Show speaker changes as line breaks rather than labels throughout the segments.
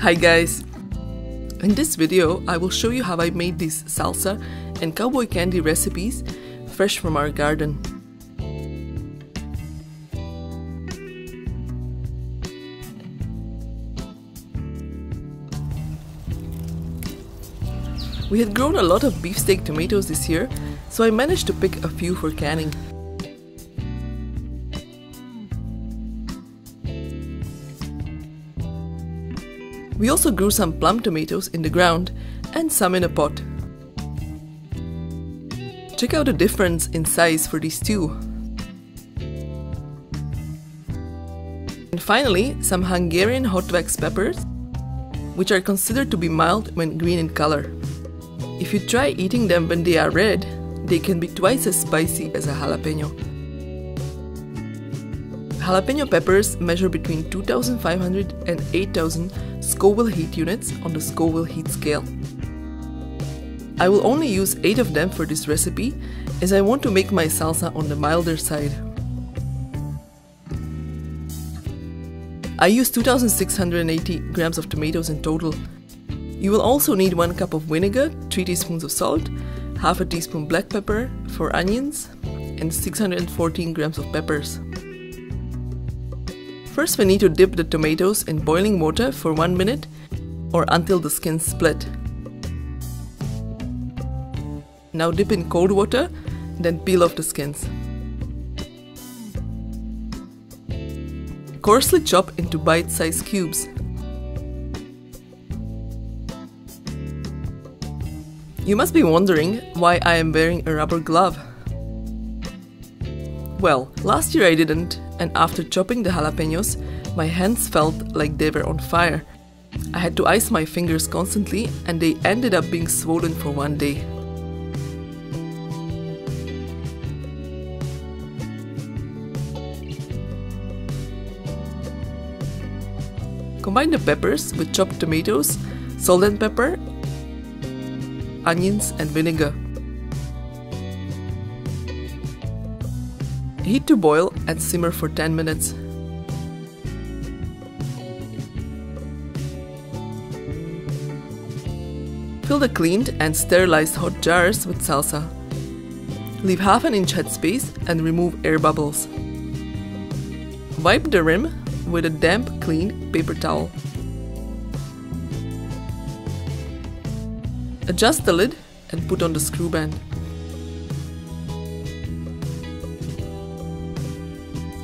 Hi guys! In this video, I will show you how I made these salsa and cowboy candy recipes fresh from our garden. We had grown a lot of beefsteak tomatoes this year, so I managed to pick a few for canning. We also grew some plum tomatoes in the ground and some in a pot. Check out the difference in size for these two. And finally, some Hungarian hot wax peppers, which are considered to be mild when green in color. If you try eating them when they are red, they can be twice as spicy as a jalapeno. Jalapeno peppers measure between 2,500 and 8,000 Scoville heat units on the Scoville heat scale. I will only use 8 of them for this recipe, as I want to make my salsa on the milder side. I used 2,680 grams of tomatoes in total. You will also need 1 cup of vinegar, 3 teaspoons of salt, half a teaspoon black pepper, 4 onions, and 614 grams of peppers. First, we need to dip the tomatoes in boiling water for 1 minute or until the skins split. Now dip in cold water, then peel off the skins. Coarsely chop into bite-sized cubes. You must be wondering why I am wearing a rubber glove. Well, last year I didn't, and after chopping the jalapenos, my hands felt like they were on fire. I had to ice my fingers constantly, and they ended up being swollen for 1 day. Combine the peppers with chopped tomatoes, salt and pepper, onions and vinegar. Heat to boil and simmer for 10 minutes. Fill the cleaned and sterilized hot jars with salsa. Leave ½ inch headspace and remove air bubbles. Wipe the rim with a damp, clean paper towel. Adjust the lid and put on the screw band.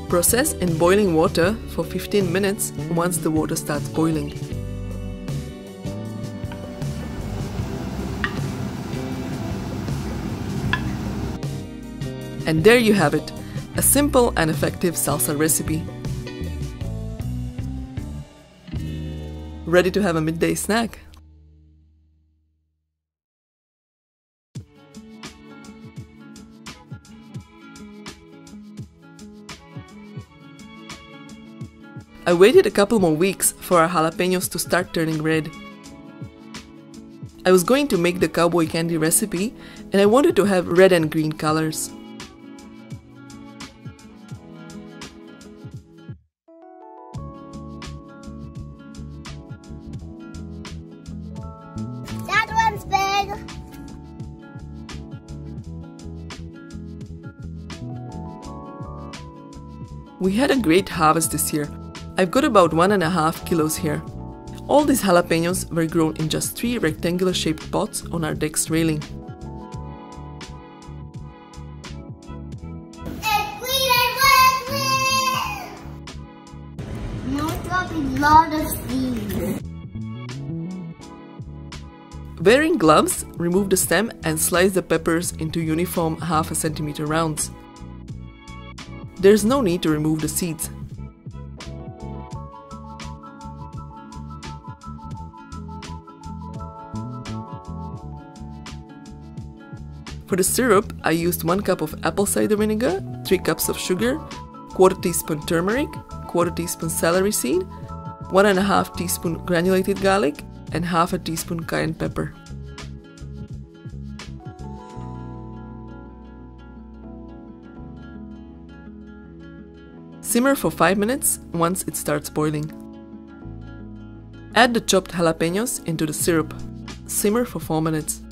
Process in boiling water for 15 minutes once the water starts boiling. And there you have it, a simple and effective salsa recipe. Ready to have a midday snack? I waited a couple more weeks for our jalapenos to start turning red. I was going to make the cowboy candy recipe, and I wanted to have red and green colors.
That one's big.
We had a great harvest this year. I've got about 1.5 kilos here. All these jalapenos were grown in just 3 rectangular shaped pots on our deck's railing.
Lot of seeds.
Wearing gloves, remove the stem and slice the peppers into uniform ½ centimeter rounds. There's no need to remove the seeds. For the syrup, I used 1 cup of apple cider vinegar, 3 cups of sugar, 1/4 teaspoon turmeric, 1/4 teaspoon celery seed, 1.5 teaspoon granulated garlic, and ½ teaspoon cayenne pepper. Simmer for 5 minutes once it starts boiling. Add the chopped jalapenos into the syrup. Simmer for 4 minutes.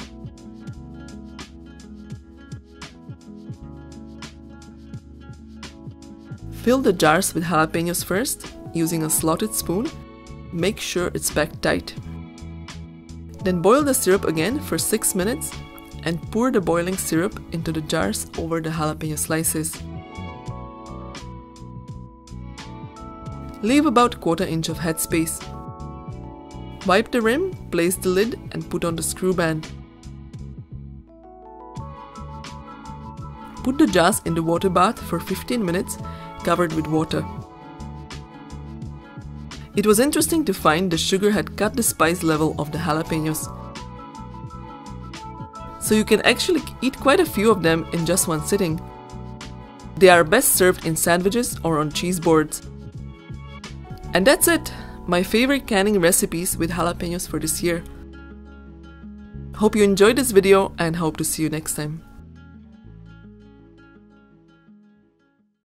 Fill the jars with jalapenos first, using a slotted spoon. Make sure it's packed tight. Then boil the syrup again for 6 minutes and pour the boiling syrup into the jars over the jalapeno slices. Leave about 1/4 inch of headspace. Wipe the rim, place the lid and put on the screw band. Put the jars in the water bath for 15 minutes, covered with water. It was interesting to find the sugar had cut the spice level of the jalapenos. So you can actually eat quite a few of them in just one sitting. They are best served in sandwiches or on cheese boards. And that's it! My favorite canning recipes with jalapenos for this year. Hope you enjoyed this video and hope to see you next time.